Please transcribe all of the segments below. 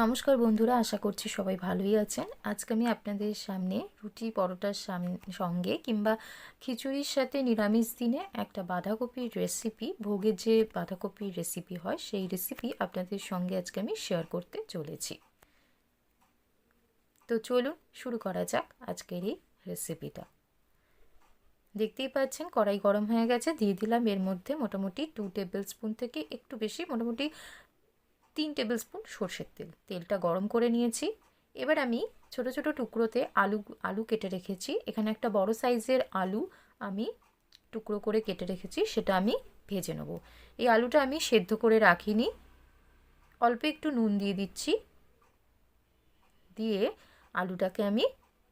নমস্কার বন্ধুরা, আশা করছি সবাই ভালোই আছেন। আজকে আমি আপনাদের সামনে রুটি পরোটার সঙ্গে কিংবা খিচুড়ির সাথে নিরামিষ দিনে একটা বাঁধাকপির রেসিপি, ভোগের যে বাঁধাকপির রেসিপি হয় সেই রেসিপি আপনাদের সঙ্গে আজকে আমি শেয়ার করতে চলেছি। তো চলুন শুরু করা যাক আজকের এই রেসিপিটা। দেখতেই পাচ্ছেন কড়াই গরম হয়ে গেছে, দিয়ে দিলাম এর মধ্যে মোটামুটি 2 টেবিল স্পুন থেকে একটু বেশি, মোটামুটি 3 টেবিল স্পুন সর্ষের তেল। তেলটা গরম করে নিয়েছি। এবার আমি ছোট ছোট টুকরোতে আলু কেটে রেখেছি। এখানে একটা বড় সাইজের আলু আমি টুকরো করে কেটে রেখেছি, সেটা আমি ভেজে নেব। এই আলুটা আমি সেদ্ধ করে রাখিনি, অল্প একটু নুন দিয়ে দিচ্ছি। দিয়ে আলুটাকে আমি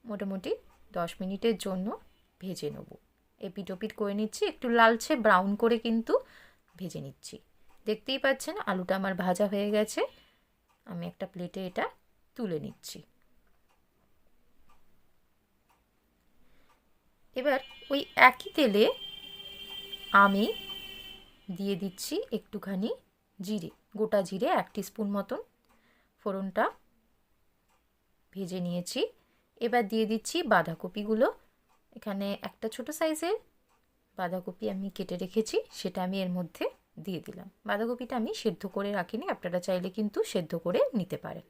মোটামুটি 10 মিনিটের জন্য ভেজে নেব। এপিট ওপিট করে নিচ্ছি, একটু লালচে ব্রাউন করে কিন্তু ভেজে নিচ্ছি। দেখতেই পাচ্ছেন আলুটা আমার ভাজা হয়ে গেছে। আমি একটা প্লেটে এটা তুলে নিচ্ছি। এবার ওই একই তেলে আমি দিয়ে দিচ্ছি একটুখানি জিরে, গোটা জিরে 1 টিস্পুন মতন, ফোড়নটা ভেজে নিয়েছি। এবার দিয়ে দিচ্ছি বাঁধাকপিগুলো। এখানে একটা ছোট সাইজের বাঁধাকপি আমি কেটে রেখেছি, সেটা আমি এর মধ্যে দিয়ে দিলাম। বাঁধাকপিটা আমি সেদ্ধ করে রাখিনি, আপনারা চাইলে কিন্তু সেদ্ধ করে নিতে পারেন।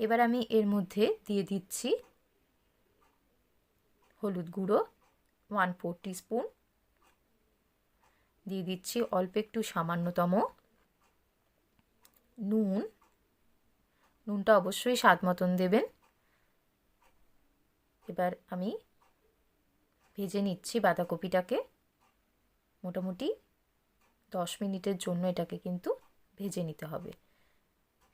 এবার আমি এর মধ্যে দিয়ে দিচ্ছি হলুদ গুঁড়ো 1/4 টিস্পুন, দিয়ে দিচ্ছি অল্প একটু সামান্যতম নুন। নুনটা অবশ্যই স্বাদ মতন দেবেন। এবার আমি ভেজে নিচ্ছি বাঁধাকপিটাকে, মোটামুটি 10 মিনিটের জন্য এটাকে কিন্তু ভেজে নিতে হবে।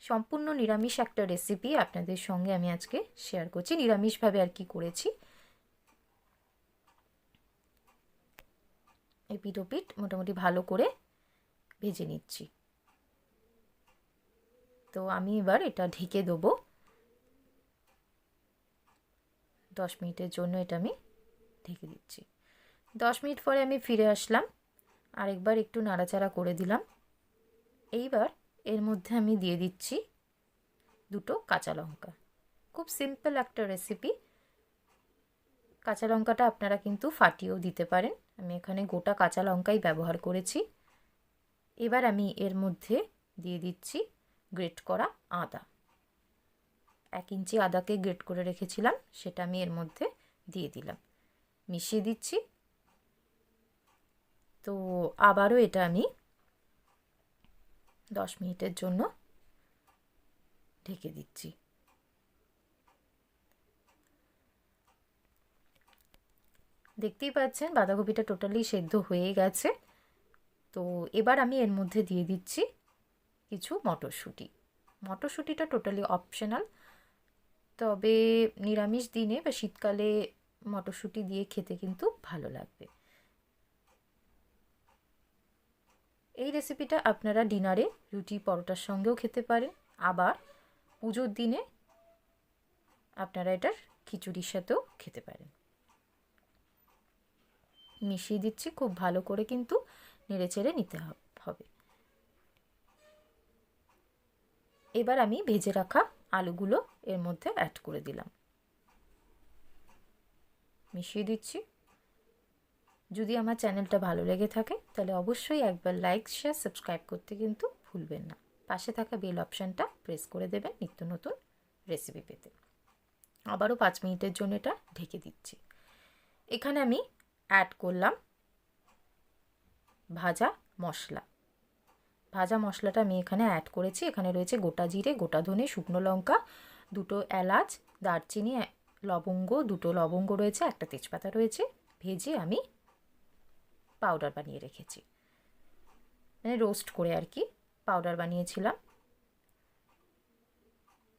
সম্পূর্ণ নিরামিষ একটা রেসিপি আপনাদের সঙ্গে আমি আজকে শেয়ার করছি, নিরামিষভাবে আর কি করেছি। এপিট ওপিট মোটামুটি ভালো করে ভেজে নিচ্ছি। তো আমি এবার এটা ঢেকে দেবো 10 মিনিটের জন্য। এটা আমি ঢেকে দিচ্ছি। 10 মিনিট পরে আমি ফিরে আসলাম, আরেকবার একটু নাড়াচাড়া করে দিলাম। এইবার এর মধ্যে আমি দিয়ে দিচ্ছি 2টো কাঁচা লঙ্কা। খুব সিম্পল একটা রেসিপি। কাঁচা লঙ্কাটা আপনারা কিন্তু ফাটিয়েও দিতে পারেন, আমি এখানে গোটা কাঁচা লঙ্কাই ব্যবহার করেছি। এবার আমি এর মধ্যে দিয়ে দিচ্ছি গ্রেট করা আদা। 1 ইঞ্চি আদাকে গ্রেট করে রেখেছিলাম, সেটা আমি এর মধ্যে দিয়ে দিলাম, মিশিয়ে দিচ্ছি। তো আবারও এটা আমি 10 মিনিটের জন্য ঢেকে দিচ্ছি। দেখতেই পাচ্ছেন বাঁধাকপিটা টোটালি সেদ্ধ হয়ে গেছে। তো এবার আমি এর মধ্যে দিয়ে দিচ্ছি কিছু মটরশুঁটি। মটরশুঁটিটা টোটালি অপশনাল, তবে নিরামিষ দিনে বা শীতকালে মটরশুঁটি দিয়ে খেতে কিন্তু ভালো লাগবে। এই রেসিপিটা আপনারা ডিনারে রুটি পরোটার সঙ্গেও খেতে পারেন, আবার পুজোর দিনে আপনারা এটার খিচুড়ির সাথেও খেতে পারেন। মিশিয়ে দিচ্ছি, খুব ভালো করে কিন্তু নেড়েচেড়ে নিতে হবে। এবার আমি ভেজে রাখা আলুগুলো এর মধ্যে অ্যাড করে দিলাম, মিশিয়ে দিচ্ছি। যদি আমার চ্যানেলটা ভালো লেগে থাকে তাহলে অবশ্যই একবার লাইক শেয়ার সাবস্ক্রাইব করতে কিন্তু ভুলবেন না। পাশে থাকা বেল অপশানটা প্রেস করে দেবেন নিত্য নতুন রেসিপি পেতে। আবারও 5 মিনিটের জন্য এটা ঢেকে দিচ্ছি। এখানে আমি অ্যাড করলাম ভাজা মশলা। ভাজা মশলাটা আমি এখানে অ্যাড করেছি। এখানে রয়েছে গোটা জিরে, গোটা ধনে, শুকনো লঙ্কা, 2টো এলাচ, দারচিনি, লবঙ্গ, 2টো লবঙ্গ রয়েছে, একটা তেজপাতা রয়েছে, ভেজে আমি পাউডার বানিয়ে রেখেছি, মানে রোস্ট করে আর কি পাউডার বানিয়েছিলাম।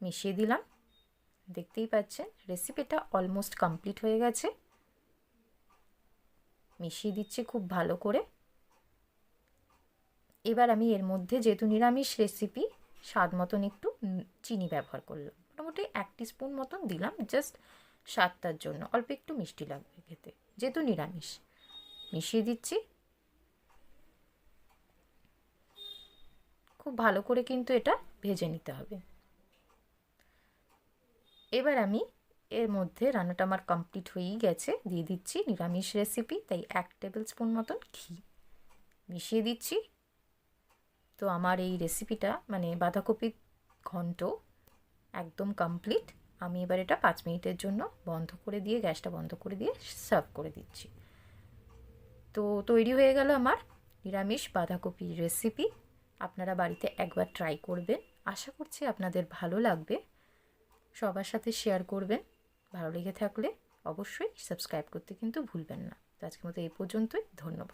মিশিয়ে দিলাম। দেখতেই পাচ্ছেন রেসিপিটা অলমোস্ট কমপ্লিট হয়ে গেছে। মিশিয়ে দিচ্ছি খুব ভালো করে। এবার আমি এর মধ্যে, যেহেতু নিরামিষ রেসিপি, স্বাদ মতন একটু চিনি ব্যবহার করলাম, মোটামুটি 1 টিস্পুন মতন দিলাম, জাস্ট স্বাদটার জন্য। অল্প একটু মিষ্টি লাগবে খেতে, যেহেতু নিরামিষ। মিশিয়ে দিচ্ছি। খুব ভালো করে কিন্তু এটা ভেজে নিতে হবে। এবার আমি এর মধ্যে, রান্নাটা আমার কমপ্লিট হয়েই গেছে, দিয়ে দিচ্ছি নিরামিষ রেসিপি, তাই 1 টেবিল স্পুন মতন ঘি মিশিয়ে দিচ্ছি। তো আমার এই রেসিপিটা মানে বাঁধাকপি ঘন্ট একদম কমপ্লিট। আমি এবার এটা 5 মিনিটের জন্য বন্ধ করে দিয়ে, গ্যাসটা বন্ধ করে দিয়ে সার্ভ করে দিচ্ছি। তো তৈরি হয়ে গেল আমার নিরামিষ বাঁধাকপির রেসিপি। আপনারা বাড়িতে একবার ট্রাই করবেন, আশা করছি আপনাদের ভালো লাগবে। সবার সাথে শেয়ার করবেন। ভালো লেগে থাকলে অবশ্যই সাবস্ক্রাইব করতে কিন্তু ভুলবেন না। তো আজকের মতো এই পর্যন্তই, ধন্যবাদ।